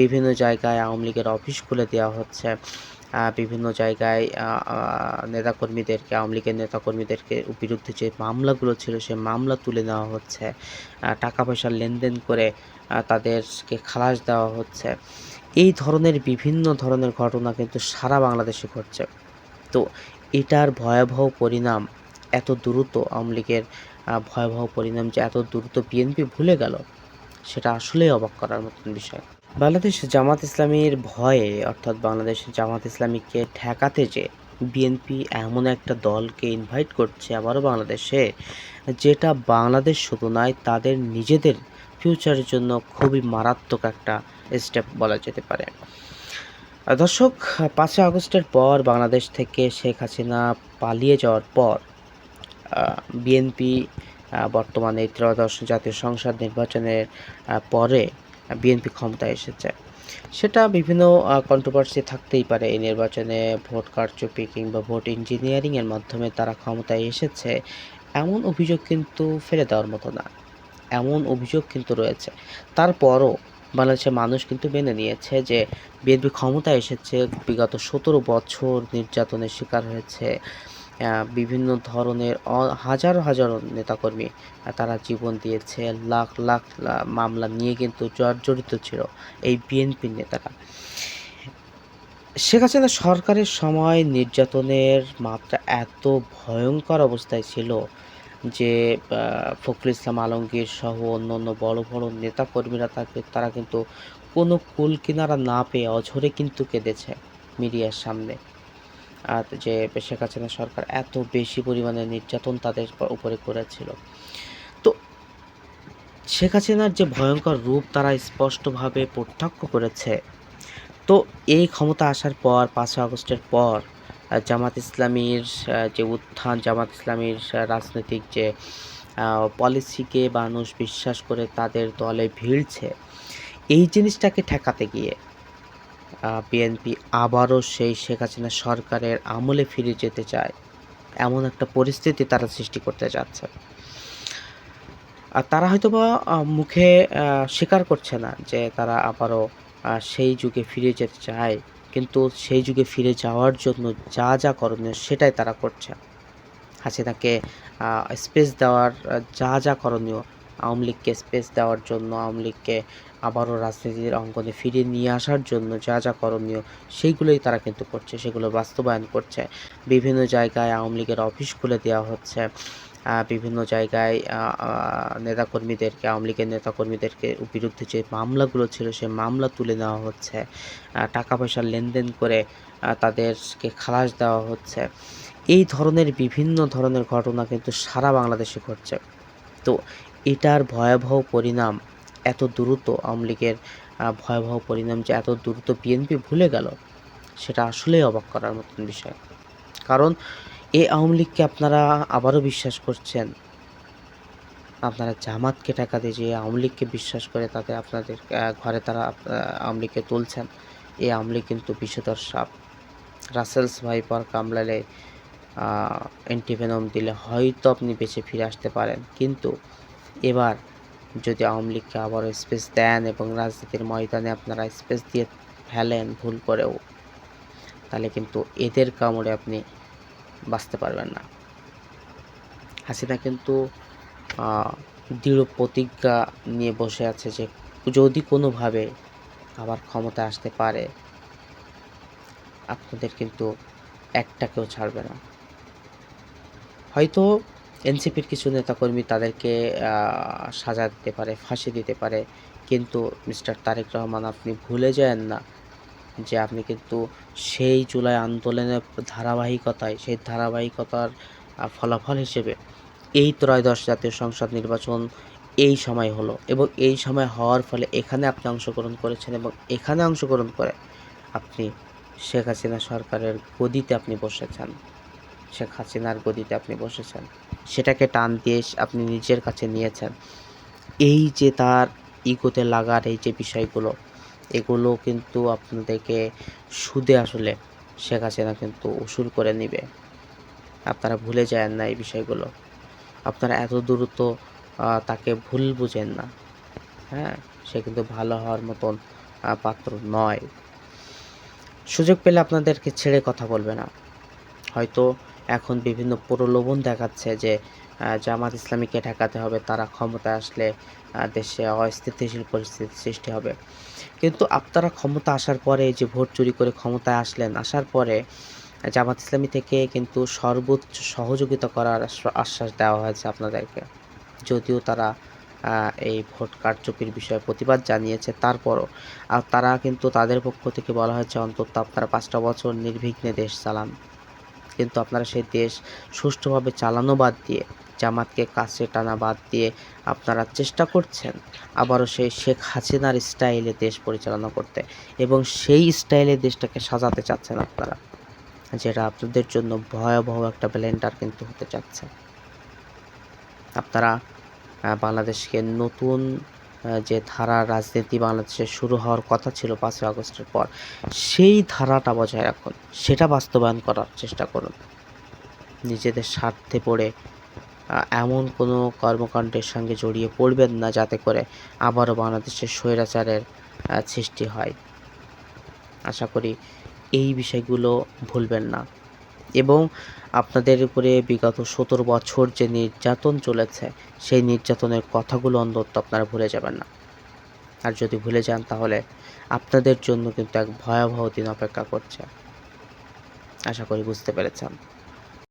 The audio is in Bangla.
বিভিন্ন জায়গায় আওয়ামী লীগের অফিস খুলে দেওয়া হচ্ছে। বিভিন্ন জায়গায় নেতাকর্মীদেরকে, আওয়ামী লীগের নেতাকর্মীদেরকে বিরুদ্ধে যে মামলাগুলো ছিল, সে মামলা তুলে নেওয়া হচ্ছে। টাকা পয়সার লেনদেন করে তাদেরকে খালাস দেওয়া হচ্ছে। এই ধরনের বিভিন্ন ধরনের ঘটনা কিন্তু সারা বাংলাদেশে ঘটছে। তো এটার ভয়াবহ পরিণাম এত দ্রুত, আওয়ামী লীগের ভয়াবহ পরিণাম যে এত দ্রুত বিএনপি ভুলে গেল, সেটা আসলেই অবাক করার মতন বিষয়। বাংলাদেশ জামাত ইসলামীর ভয়ে, অর্থাৎ বাংলাদেশ জামাত ইসলামীকে ঠেকাতে যে বিএনপি এমন একটা দলকে ইনভাইট করছে আবারও বাংলাদেশে, যেটা বাংলাদেশ শুধু নয়, তাদের নিজেদের ফিউচারের জন্য খুবই মারাত্মক একটা স্টেপ বলা যেতে পারে। দর্শক, ৫ই আগস্টের পর বাংলাদেশ থেকে শেখ হাসিনা পালিয়ে যাওয়ার পর বিএনপি বর্তমানে ত্রয়োদশ জাতীয় সংসদ নির্বাচনের পরে বিএনপি ক্ষমতায় এসেছে। সেটা বিভিন্ন কন্ট্রোভার্সি থাকতেই পারে। এই নির্বাচনে ভোট কারচুপি কিংবা ভোট ইঞ্জিনিয়ারিংয়ের মাধ্যমে তারা ক্ষমতায় এসেছে, এমন অভিযোগ কিন্তু ফেলে দেওয়ার মতো না। এমন অভিযোগ কিন্তু রয়েছে। তারপরও বাংলাদেশের মানুষ কিন্তু মেনে নিয়েছে যে বিএনপি ক্ষমতায় এসেছে, বিগত ১৭ বছর নির্যাতনের শিকার হয়েছে। বিভিন্ন ধরনের হাজারো, হাজারো নেতাকর্মী তারা জীবন দিয়েছে। লাখ, লাখ মামলা নিয়ে কিন্তু জর্জরিত ছিল এই বিএনপির নেতারা। শেখ হাসিনা সরকারের সময় নির্যাতনের মাত্রা এত ভয়ংকর অবস্থায় ছিল যে ফখরুল ইসলাম আলমগীর সহ অন্যান্য বড়, বড় নেতাকর্মীরা তারা কিন্তু কোনো কূল কিনারা না পেয়ে অঝরে কিন্তু কেঁদেছে মিডিয়ার সামনে। যে শেখ হাসিনা সরকার এত বেশি পরিমাণে নির্যাতন তাদের উপরে করেছিল। তো শেখ হাসিনার যে ভয়ঙ্কর রূপ তারা স্পষ্টভাবে প্রত্যক্ষ করেছে। তো এই ক্ষমতা আসার পর ৫ই আগস্টের পর জামাত ইসলামীর যে উত্থান, জামাত ইসলামীর রাজনৈতিক যে পলিসিকে মানুষ বিশ্বাস করে তাদের দলে ভিড়ছে, এই জিনিসটাকে ঠেকাতে গিয়ে বিএনপি আবারও সেই শেখ হাসিনা সরকারের আমলে ফিরে যেতে চায়। এমন একটা পরিস্থিতি তারা সৃষ্টি করতে যাচ্ছে। আর তারা হয়তোবা মুখে স্বীকার করছে না যে তারা আবারও সেই যুগে ফিরে যেতে চায়। কিন্তু সেই যুগে ফিরে যাওয়ার জন্য যা, যা করণীয় সেটাই তারা করছে। হাসিনাকে স্পেস দেওয়ার যা, যা করণীয়, আওয়ামী লীগকে স্পেস দেওয়ার জন্য, আওয়ামী লীগকে আবারও রাজনীতির অঙ্গনে ফিরিয়ে নিয়ে আসার জন্য যা, যা করণীয় সেইগুলোই তারা কিন্তু করছে, সেগুলো বাস্তবায়ন করছে। বিভিন্ন জায়গায় আওয়ামী লীগের অফিস খুলে দেওয়া হচ্ছে। বিভিন্ন জায়গায় নেতাকর্মীদেরকে, আওয়ামী লীগের নেতাকর্মীদেরকে বিরুদ্ধে যে মামলাগুলো ছিল, সে মামলা তুলে নেওয়া হচ্ছে। টাকা পয়সার লেনদেন করে তাদেরকে খালাস দেওয়া হচ্ছে। এই ধরনের বিভিন্ন ধরনের ঘটনা কিন্তু সারা বাংলাদেশে ঘটছে। তো এটার ভয়াবহ পরিণাম এত দ্রুত, আওয়ামী লীগের ভয়াবহ পরিণাম যে এত দ্রুত বিএনপি ভুলে গেল, সেটা আসলেই অবাক করার মতন বিষয়। কারণ এই আওয়ামী লীগকে আপনারা আবারও বিশ্বাস করছেন। আপনারা জামাতকে টাকা দিয়ে যে আওয়ামী লীগকে বিশ্বাস করে আপনাদের ঘরে তারা আওয়ামী লীগকে তুলছেন। এই আওয়ামী লীগ কিন্তু বিষধর সাপ। রাসেলস ভাইপার কামড়ালে অ্যান্টিভেনম দিলে হয়তো আপনি বেঁচে ফিরে আসতে পারেন। কিন্তু এবার যদি আওয়ামী লীগকে আবারও স্পেস দেন এবং রাজনীতির ময়দানে আপনারা স্পেস দিয়ে ফেলেন ভুল করেও, তাহলে কিন্তু এদের কামড়ে আপনি বাঁচতে পারবেন না। হাসিনা কিন্তু দৃঢ় প্রতিজ্ঞা নিয়ে বসে আছে যে যদি কোনোভাবে আবার ক্ষমতায় আসতে পারে, আপনাদের কিন্তু একটাকেও ছাড়বে না। হয়তো এনসিপির কিছু নেতাকর্মী তাদেরকে সাজা দিতে পারে, ফাঁসি দিতে পারে। কিন্তু মিস্টার তারেক রহমান, আপনি ভুলে যায়েন না যে আপনি কিন্তু সেই জুলাই আন্দোলনের ধারাবাহিকতায়, সেই ধারাবাহিকতার ফলাফল হিসেবে এই ত্রয়োদশ জাতীয় সংসদ নির্বাচন এই সময় হলো এবং এই সময় হওয়ার ফলে এখানে আপনি অংশগ্রহণ করেছেন এবং এখানে অংশগ্রহণ করে আপনি শেখ হাসিনা সরকারের গদিতে আপনি বসেছেন। শেখ হাসিনার গদিতে আপনি বসেছেন। সেটাকে টান দিয়ে আপনি নিজের কাছে নিয়েছেন। এই যে তার ইগোতে লাগার এই যে বিষয়গুলো, এগুলো কিন্তু আপনাদেরকে সুদে আসলে শেখ হাসিনা কিন্তু উসুল করে নিবে। আপনারা ভুলে যায়েন না এই বিষয়গুলো। আপনারা এত দ্রুত তাকে ভুল বুঝেন না। হ্যাঁ? সে কিন্তু ভালো হওয়ার মতন পাত্র নয়। সুযোগ পেলে আপনাদেরকে ছেড়ে কথা বলবে না। হয়তো এখন বিভিন্ন প্রলোভন দেখাচ্ছে যে জামাত ইসলামীকে ঠেকাতে হবে, তারা ক্ষমতায় আসলে দেশে অস্থিতিশীল পরিস্থিতির সৃষ্টি হবে। কিন্তু আপনারা ক্ষমতা আসার পরে যে ভোট চুরি করে ক্ষমতায় আসলেন, আসার পরে জামাত ইসলামী থেকে কিন্তু সর্বোচ্চ সহযোগিতা করার আশ্বাস দেওয়া হয়েছে আপনাদেরকে। যদিও তারা আ এই ভোট কারচুপির বিষয়ে প্রতিবাদ জানিয়েছে, তারপরও তারা কিন্তু তাদের পক্ষ থেকে বলা হয়েছে অন্তত আপনারা ৫ টা বছর নির্বিঘ্নে দেশ চালান। কিন্তু আপনারা সেই দেশ সুষ্ঠুভাবে চালানো বাদ দিয়ে, জামাতকে কাছে টানা বাদ দিয়ে আপনারা চেষ্টা করছেন আবারও সেই শেখ হাসিনার স্টাইলে দেশ পরিচালনা করতে, এবং সেই স্টাইলে দেশটাকে সাজাতে চাচ্ছেন আপনারা। যেটা আপনাদের জন্য ভয়াবহ একটা ব্লেন্ডার কিন্তু হতে যাচ্ছে। আপনারা বাংলাদেশকে নতুন যে ধারার রাজনীতি বাংলাদেশে শুরু হওয়ার কথা ছিল ৫ই আগস্টের পর, সেই ধারাটা বজায় রাখুন। সেটা বাস্তবায়ন করার চেষ্টা করুন। নিজেদের স্বার্থে পড়ে এমন কোনো কর্মকাণ্ডের সঙ্গে জড়িয়ে পড়বেন না যাতে করে আবারও বাংলাদেশে স্বৈরাচারের সৃষ্টি হয়। আশা করি এই বিষয়গুলো ভুলবেন না, এবং আপনাদের উপরে বিগত ১৭ বছর যে নির্যাতন চলেছে, সেই নির্যাতনের কথাগুলো অন্তত আপনারা ভুলে যাবেন না। আর যদি ভুলে যান তাহলে আপনাদের জন্য কিন্তু এক ভয়াবহ দিন অপেক্ষা করছে। আশা করি বুঝতে পেরেছেন।